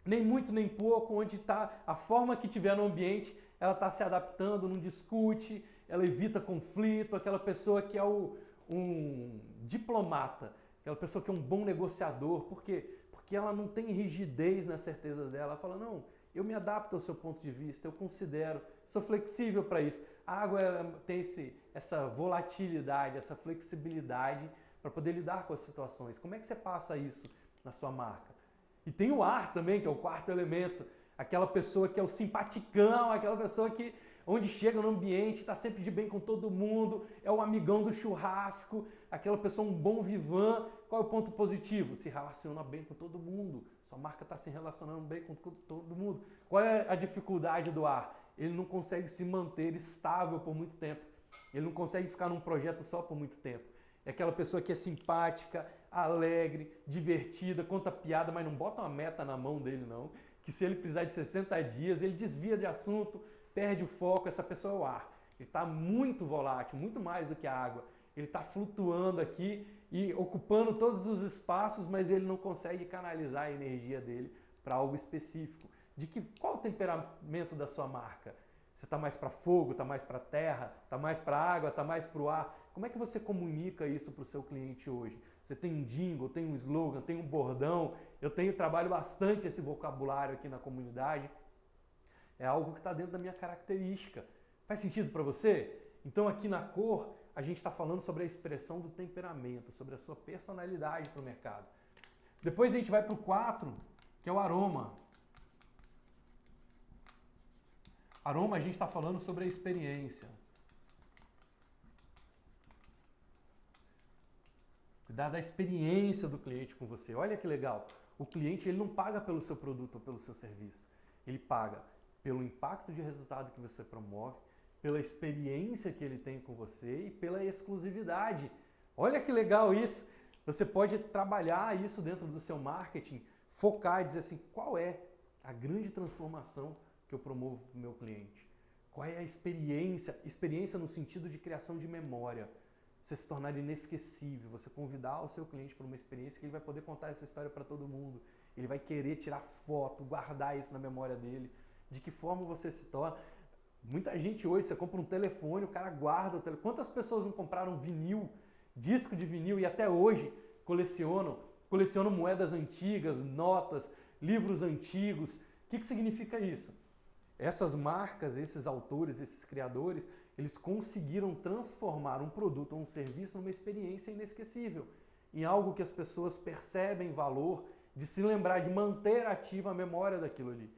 nem muito nem pouco, onde está, a forma que tiver no ambiente, ela está se adaptando, não discute, ela evita conflito, aquela pessoa que é um diplomata, aquela pessoa que é um bom negociador. Por quê? Porque ela não tem rigidez nas certezas dela. Ela fala, não, eu me adapto ao seu ponto de vista, eu considero, sou flexível para isso. A água ela tem essa volatilidade, essa flexibilidade para poder lidar com as situações. Como é que você passa isso na sua marca? E tem o ar também, que é o quarto elemento. Aquela pessoa que é o simpaticão, aquela pessoa que, onde chega no ambiente, está sempre de bem com todo mundo, é o amigão do churrasco, aquela pessoa, um bom vivan. Qual é o ponto positivo? Se relaciona bem com todo mundo. Sua marca está se relacionando bem com todo mundo. Qual é a dificuldade do ar? Ele não consegue se manter estável por muito tempo. Ele não consegue ficar num projeto só por muito tempo. É aquela pessoa que é simpática, alegre, divertida, conta piada, mas não bota uma meta na mão dele não. Que se ele precisar de 60 dias, ele desvia de assunto, perde o foco. Essa pessoa é o ar. Ele está muito volátil, muito mais do que a água. Ele está flutuando aqui e ocupando todos os espaços, mas ele não consegue canalizar a energia dele para algo específico. Qual o temperamento da sua marca? Você está mais para fogo, está mais para terra, está mais para água, está mais para o ar? Como é que você comunica isso para o seu cliente hoje? Você tem um jingle, tem um slogan, tem um bordão? Eu trabalho bastante esse vocabulário aqui na comunidade. É algo que está dentro da minha característica. Faz sentido para você? Então aqui na cor, a gente está falando sobre a expressão do temperamento, sobre a sua personalidade para o mercado. Depois a gente vai para o 4, que é o aroma. Aroma, a gente está falando sobre a experiência. Cuidar da experiência do cliente com você. Olha que legal. O cliente ele não paga pelo seu produto ou pelo seu serviço. Ele paga pelo impacto de resultado que você promove, pela experiência que ele tem com você e pela exclusividade. Olha que legal isso. Você pode trabalhar isso dentro do seu marketing, focar e dizer assim, qual é a grande transformação que eu promovo para o meu cliente? Qual é a experiência? Experiência no sentido de criação de memória. Você se tornar inesquecível, você convidar o seu cliente para uma experiência que ele vai poder contar essa história para todo mundo. Ele vai querer tirar foto, guardar isso na memória dele. De que forma você se torna? Muita gente hoje, você compra um telefone, o cara guarda o telefone. Quantas pessoas não compraram vinil, disco de vinil e até hoje colecionam moedas antigas, notas, livros antigos? O que significa isso? Essas marcas, esses autores, esses criadores, eles conseguiram transformar um produto ou um serviço numa experiência inesquecível, em algo que as pessoas percebem valor, de se lembrar, de manter ativa a memória daquilo ali.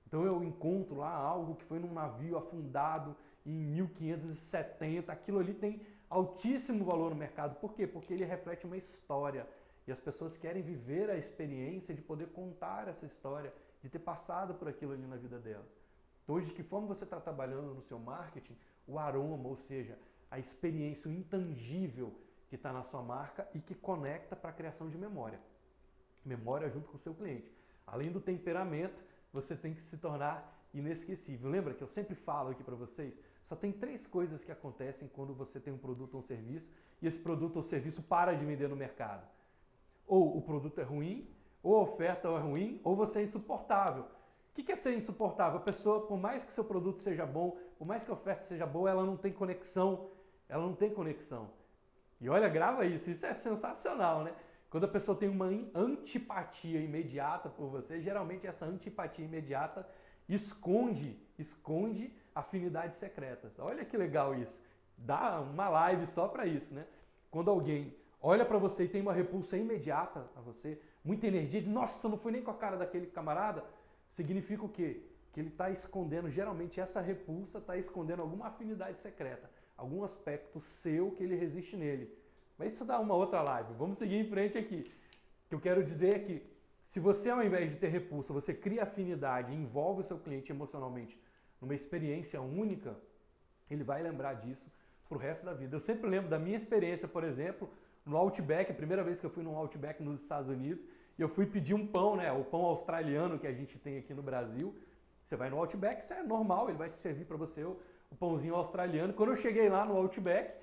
Então eu encontro lá algo que foi num navio afundado em 1570, aquilo ali tem altíssimo valor no mercado. Por quê? Porque ele reflete uma história e as pessoas querem viver a experiência de poder contar essa história, de ter passado por aquilo ali na vida delas. Então hoje, de que forma você está trabalhando no seu marketing? O aroma, ou seja, a experiência, o intangível que está na sua marca e que conecta para a criação de memória. Memória junto com o seu cliente. Além do temperamento, você tem que se tornar inesquecível. Lembra que eu sempre falo aqui para vocês? Só tem 3 coisas que acontecem quando você tem um produto ou um serviço e esse produto ou serviço para de vender no mercado. Ou o produto é ruim, ou a oferta é ruim, ou você é insuportável. O que é ser insuportável? A pessoa, por mais que seu produto seja bom, por mais que a oferta seja boa, ela não tem conexão. Ela não tem conexão. E olha, grava isso é sensacional, né? Quando a pessoa tem uma antipatia imediata por você, geralmente essa antipatia imediata esconde afinidades secretas. Olha que legal isso. Dá uma live só para isso, né? Quando alguém olha para você e tem uma repulsa imediata a você, muita energia, nossa, não fui nem com a cara daquele camarada, significa o quê? Que ele está escondendo, geralmente essa repulsa está escondendo alguma afinidade secreta, algum aspecto seu que ele resiste nele. Mas isso dá uma outra live, vamos seguir em frente aqui. O que eu quero dizer é que se você, ao invés de ter repulsa, você cria afinidade e envolve o seu cliente emocionalmente numa experiência única, ele vai lembrar disso pro resto da vida. Eu sempre lembro da minha experiência, por exemplo, no Outback, a primeira vez que eu fui num Outback nos Estados Unidos, e eu fui pedir um pão, né, o pão australiano que a gente tem aqui no Brasil. Você vai no Outback, isso é normal, ele vai servir para você o pãozinho australiano. Quando eu cheguei lá no Outback,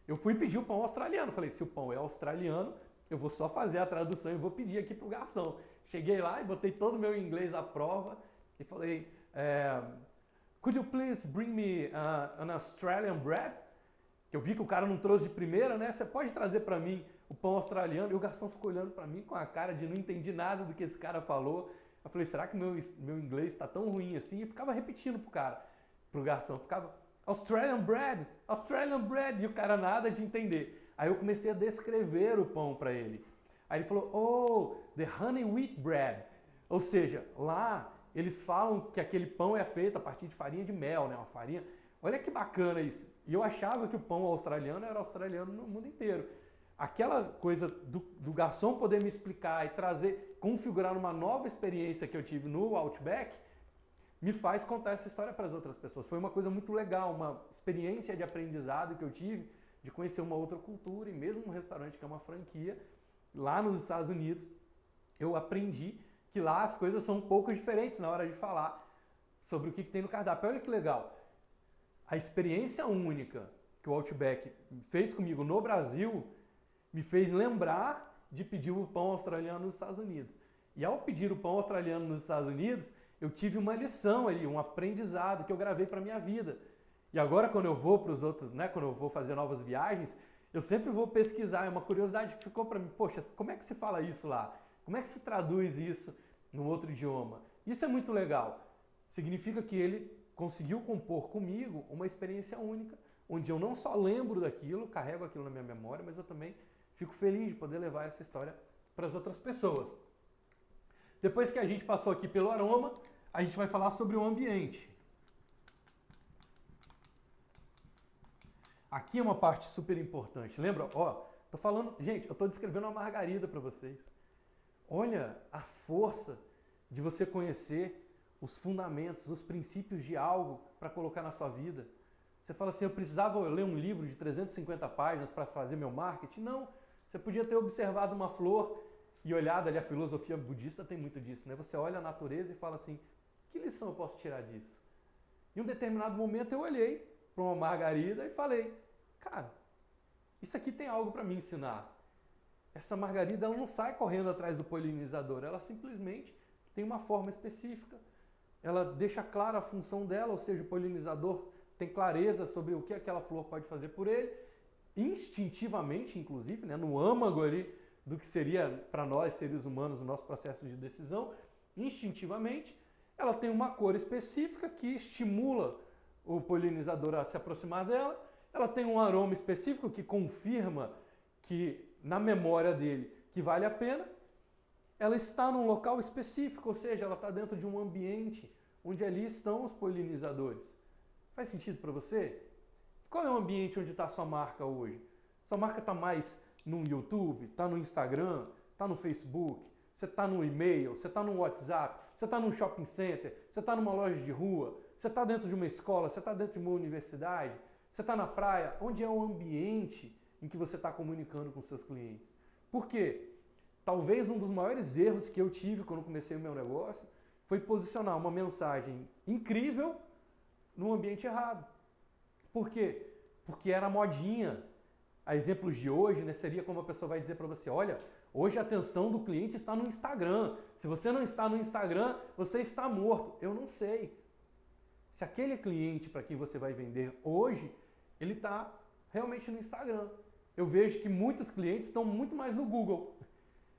eu fui pedir o pão australiano. Falei, se o pão é australiano, eu vou só fazer a tradução e vou pedir aqui pro garçom. Cheguei lá e botei todo o meu inglês à prova e falei, could you please bring me an Australian bread? Que eu vi que o cara não trouxe de primeira, né? Você pode trazer para mim o pão australiano? E o garçom ficou olhando para mim com a cara de não entendi nada do que esse cara falou. Eu falei, será que meu inglês está tão ruim assim? E ficava repetindo pro garçom, ficava Australian bread, e o cara nada de entender. Aí eu comecei a descrever o pão para ele. Aí ele falou, oh, the honey wheat bread. Ou seja, lá eles falam que aquele pão é feito a partir de farinha de mel, né? Uma farinha Olha que bacana isso. E eu achava que o pão australiano era australiano no mundo inteiro. Aquela coisa do garçom poder me explicar e trazer, configurar uma nova experiência que eu tive no Outback, me faz contar essa história para as outras pessoas. Foi uma coisa muito legal, uma experiência de aprendizado que eu tive, de conhecer uma outra cultura, e mesmo um restaurante que é uma franquia, lá nos Estados Unidos, eu aprendi que lá as coisas são um pouco diferentes na hora de falar sobre o que tem no cardápio. Olha que legal. A experiência única que o Outback fez comigo no Brasil me fez lembrar de pedir o pão australiano nos Estados Unidos. E ao pedir o pão australiano nos Estados Unidos, eu tive uma lição ali, um aprendizado que eu gravei para minha vida. E agora quando eu vou para os outros, né, quando eu vou fazer novas viagens, eu sempre vou pesquisar, é uma curiosidade que ficou para mim, poxa, como é que se fala isso lá? Como é que se traduz isso num outro idioma? Isso é muito legal. Significa que ele conseguiu compor comigo uma experiência única, onde eu não só lembro daquilo, carrego aquilo na minha memória, mas eu também fico feliz de poder levar essa história para as outras pessoas. Depois que a gente passou aqui pelo aroma, a gente vai falar sobre o ambiente. Aqui é uma parte super importante. Lembra? Ó, tô falando, gente, eu tô descrevendo uma margarida para vocês. Olha a força de você conhecer os fundamentos, os princípios de algo para colocar na sua vida. Você fala assim, eu precisava ler um livro de 350 páginas para fazer meu marketing? Não. Você podia ter observado uma flor e olhado ali, a filosofia budista tem muito disso, né? Você olha a natureza e fala assim, que lição eu posso tirar disso? Em um determinado momento eu olhei para uma margarida e falei, cara, isso aqui tem algo para me ensinar. Essa margarida ela não sai correndo atrás do polinizador, ela simplesmente tem uma forma específica. Ela deixa clara a função dela, ou seja, o polinizador tem clareza sobre o que aquela flor pode fazer por ele, instintivamente, inclusive, né, no âmago ali do que seria para nós, seres humanos, o nosso processo de decisão, instintivamente, ela tem uma cor específica que estimula o polinizador a se aproximar dela, ela tem um aroma específico que confirma que, na memória dele, que vale a pena, ela está num local específico, ou seja, ela está dentro de um ambiente onde ali estão os polinizadores. Faz sentido para você? Qual é o ambiente onde está a sua marca hoje? Sua marca está mais no YouTube, está no Instagram, está no Facebook, você está no e-mail, você está no WhatsApp, você está num shopping center, você está numa loja de rua, você está dentro de uma escola, você está dentro de uma universidade, você está na praia. Onde é o ambiente em que você está comunicando com seus clientes? Por quê? Talvez um dos maiores erros que eu tive quando comecei o meu negócio foi posicionar uma mensagem incrível no ambiente errado. Por quê? Porque era modinha. A exemplos de hoje, né, seria como a pessoa vai dizer para você, olha, hoje a atenção do cliente está no Instagram. Se você não está no Instagram, você está morto. Eu não sei. Se aquele cliente para quem você vai vender hoje, ele está realmente no Instagram. Eu vejo que muitos clientes estão muito mais no Google.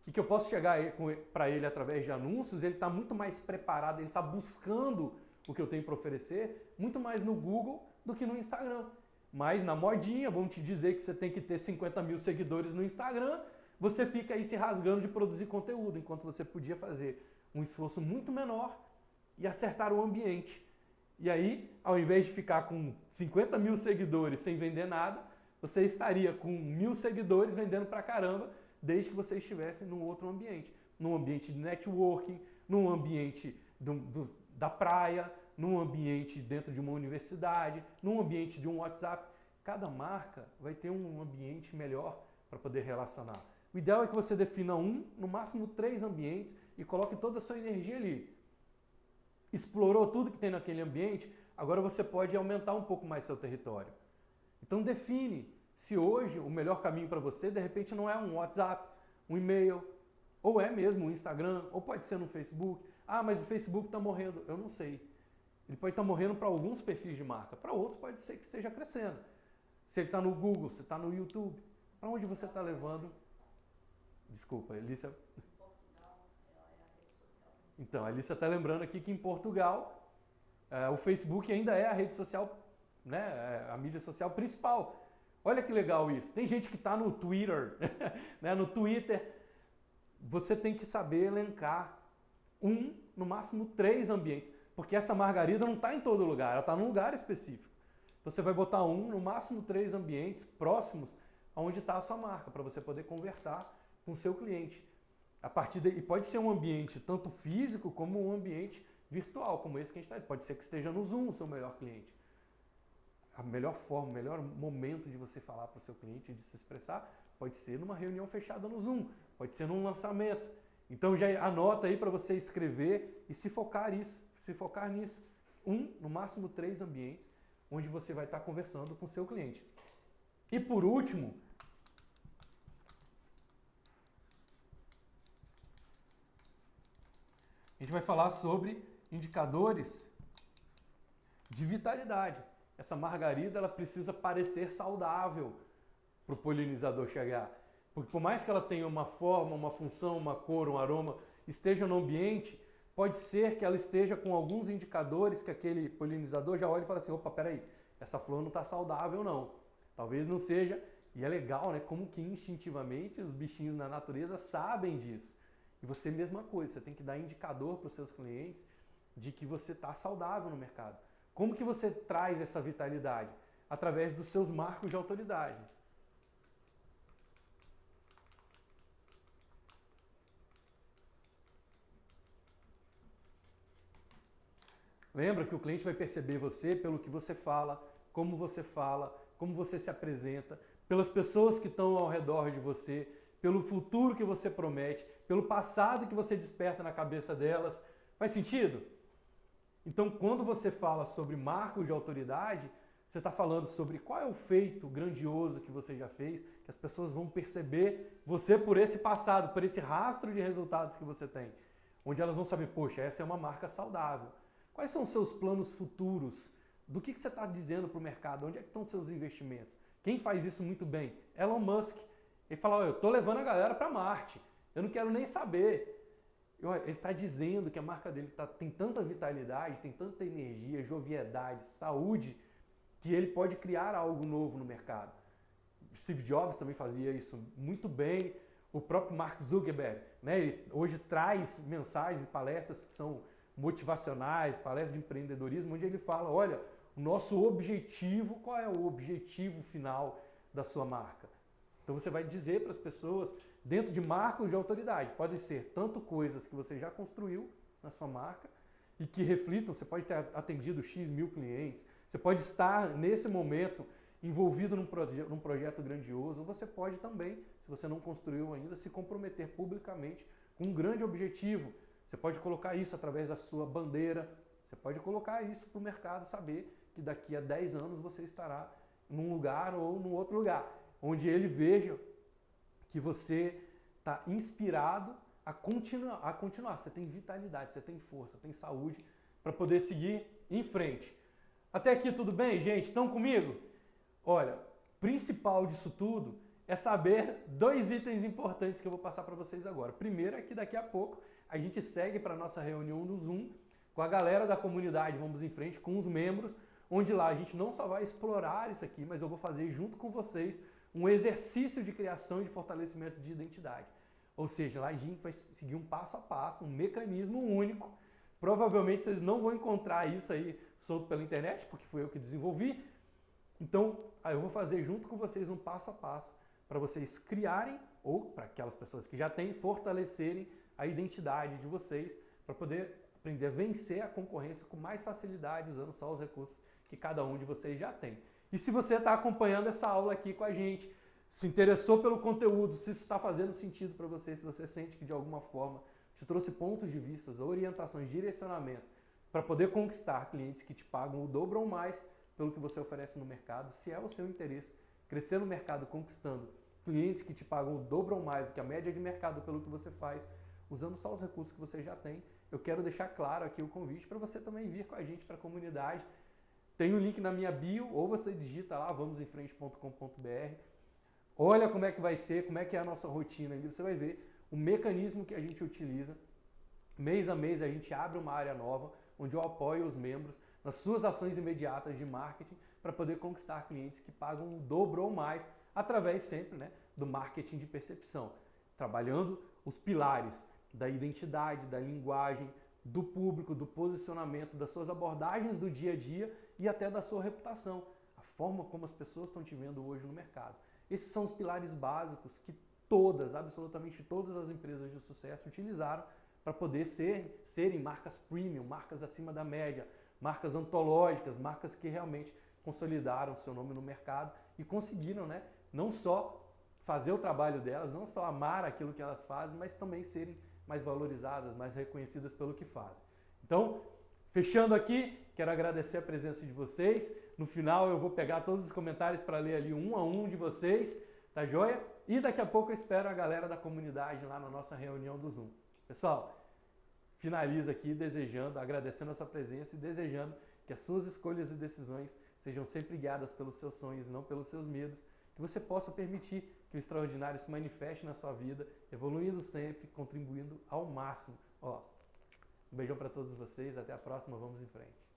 E que eu posso chegar para ele através de anúncios, ele está muito mais preparado, ele está buscando o que eu tenho para oferecer, muito mais no Google do que no Instagram. Mas na modinha, vão te dizer que você tem que ter 50 mil seguidores no Instagram, você fica aí se rasgando de produzir conteúdo, enquanto você podia fazer um esforço muito menor e acertar o ambiente. E aí, ao invés de ficar com 50 mil seguidores sem vender nada, você estaria com 1.000 seguidores vendendo pra caramba, desde que você estivesse num outro ambiente. Num ambiente de networking, num ambiente da praia, num ambiente dentro de uma universidade, num ambiente de um WhatsApp. Cada marca vai ter um ambiente melhor para poder relacionar. O ideal é que você defina no máximo 3 ambientes e coloque toda a sua energia ali. Explorou tudo que tem naquele ambiente, agora você pode aumentar um pouco mais seu território. Então define se hoje o melhor caminho para você, de repente, não é um WhatsApp, um e-mail, ou é mesmo um Instagram, ou pode ser no Facebook. Ah, mas o Facebook está morrendo. Eu não sei. Ele pode estar morrendo para alguns perfis de marca, para outros pode ser que esteja crescendo. Se ele está no Google, se está no YouTube, para onde você está levando? Desculpa, Elícia. Portugal é a rede social. Então, a Elícia está lembrando aqui que em Portugal o Facebook ainda é a rede social, né, a mídia social principal. Olha que legal isso. Tem gente que está no Twitter, né, no Twitter. Você tem que saber elencar no máximo 3 ambientes. Porque essa margarida não está em todo lugar, ela está num lugar específico. Então você vai botar no máximo 3 ambientes próximos aonde está a sua marca, para você poder conversar com o seu cliente. A partir daí, e pode ser um ambiente tanto físico como um ambiente virtual, como esse que a gente está. Pode ser que esteja no Zoom o seu melhor cliente. A melhor forma, o melhor momento de você falar para o seu cliente, de se expressar, pode ser numa reunião fechada no Zoom, pode ser num lançamento. Então já anota aí para você escrever e se focar nisso. No máximo 3 ambientes onde você vai estar conversando com o seu cliente. E por último, a gente vai falar sobre indicadores de vitalidade. Essa margarida ela precisa parecer saudável para o polinizador chegar. Porque por mais que ela tenha uma forma, uma função, uma cor, um aroma, esteja no ambiente, pode ser que ela esteja com alguns indicadores que aquele polinizador já olha e fala assim, opa, peraí, essa flor não está saudável não. Talvez não seja, e é legal, né? Como que instintivamente os bichinhos na natureza sabem disso. E você mesma coisa, você tem que dar indicador para os seus clientes de que você está saudável no mercado. Como que você traz essa vitalidade? Através dos seus marcos de autoridade. Lembra que o cliente vai perceber você pelo que você fala, como você se apresenta, pelas pessoas que estão ao redor de você, pelo futuro que você promete, pelo passado que você desperta na cabeça delas. Faz sentido? Então, quando você fala sobre marcos de autoridade, você está falando sobre qual é o feito grandioso que você já fez, que as pessoas vão perceber você por esse passado, por esse rastro de resultados que você tem, onde elas vão saber, poxa, essa é uma marca saudável. Quais são os seus planos futuros? Do que você está dizendo para o mercado? Onde é que estão os seus investimentos? Quem faz isso muito bem? Elon Musk. Ele fala, eu estou levando a galera para Marte, eu não quero nem saber. Ele está dizendo que a marca dele tem tanta vitalidade, tem tanta energia, joviedade, saúde, que ele pode criar algo novo no mercado. Steve Jobs também fazia isso muito bem. O próprio Mark Zuckerberg, né, ele hoje traz mensagens e palestras que são motivacionais, palestras de empreendedorismo, onde ele fala, olha, o nosso objetivo, qual é o objetivo final da sua marca? Então você vai dizer para as pessoas, dentro de marcos de autoridade, podem ser tanto coisas que você já construiu na sua marca e que reflitam, você pode ter atendido X mil clientes, você pode estar nesse momento envolvido num projeto grandioso, ou você pode também, se você não construiu ainda, se comprometer publicamente com um grande objetivo. Você pode colocar isso através da sua bandeira, você pode colocar isso para o mercado saber que daqui a 10 anos você estará num lugar ou num outro lugar, onde ele veja que você está inspirado a continuar. Você tem vitalidade, você tem força, tem saúde para poder seguir em frente. Até aqui tudo bem, gente? Estão comigo? Olha, principal disso tudo é saber 2 itens importantes que eu vou passar para vocês agora. Primeiro é que daqui a pouco a gente segue para a nossa reunião no Zoom com a galera da comunidade Vamos em Frente, com os membros, onde lá a gente não só vai explorar isso aqui, mas eu vou fazer junto com vocês um exercício de criação e de fortalecimento de identidade. Ou seja, lá a gente vai seguir um passo a passo, um mecanismo único. Provavelmente vocês não vão encontrar isso aí solto pela internet, porque foi eu que desenvolvi. Então, eu vou fazer junto com vocês um passo a passo para vocês criarem, ou para aquelas pessoas que já têm, fortalecerem a identidade de vocês, para poder aprender a vencer a concorrência com mais facilidade, usando só os recursos que cada um de vocês já tem. E se você está acompanhando essa aula aqui com a gente, se interessou pelo conteúdo, se isso está fazendo sentido para você, se você sente que de alguma forma te trouxe pontos de vista, orientações, direcionamento para poder conquistar clientes que te pagam o dobro ou mais pelo que você oferece no mercado, se é o seu interesse crescer no mercado conquistando clientes que te pagam o dobro ou mais do que a média de mercado pelo que você faz, usando só os recursos que você já tem, eu quero deixar claro aqui o convite para você também vir com a gente para a comunidade. Tem um link na minha bio, ou você digita lá, vamosemfrente.com.br. Olha como é que vai ser, como é que é a nossa rotina. Ali você vai ver o mecanismo que a gente utiliza. Mês a mês a gente abre uma área nova, onde eu apoio os membros nas suas ações imediatas de marketing para poder conquistar clientes que pagam o dobro ou mais, através sempre, né, do marketing de percepção. Trabalhando os pilares da identidade, da linguagem, do público, do posicionamento, das suas abordagens do dia a dia e até da sua reputação. A a forma como as pessoas estão te vendo hoje no mercado. Esses são os pilares básicos que todas, absolutamente todas as empresas de sucesso utilizaram para poder serem marcas premium, marcas acima da média, marcas antológicas, marcas que realmente consolidaram seu nome no mercado e conseguiram, né, não só fazer o trabalho delas, não só amar aquilo que elas fazem, mas também serem mais valorizadas, mais reconhecidas pelo que fazem. Então, fechando aqui, quero agradecer a presença de vocês. No final eu vou pegar todos os comentários para ler ali um a um de vocês, tá joia? E daqui a pouco eu espero a galera da comunidade lá na nossa reunião do Zoom. Pessoal, finalizo aqui desejando, agradecendo a sua presença e desejando que as suas escolhas e decisões sejam sempre guiadas pelos seus sonhos, não pelos seus medos, que você possa permitir que o extraordinário se manifeste na sua vida, evoluindo sempre, contribuindo ao máximo. Ó, um beijão para todos vocês, até a próxima, vamos em frente.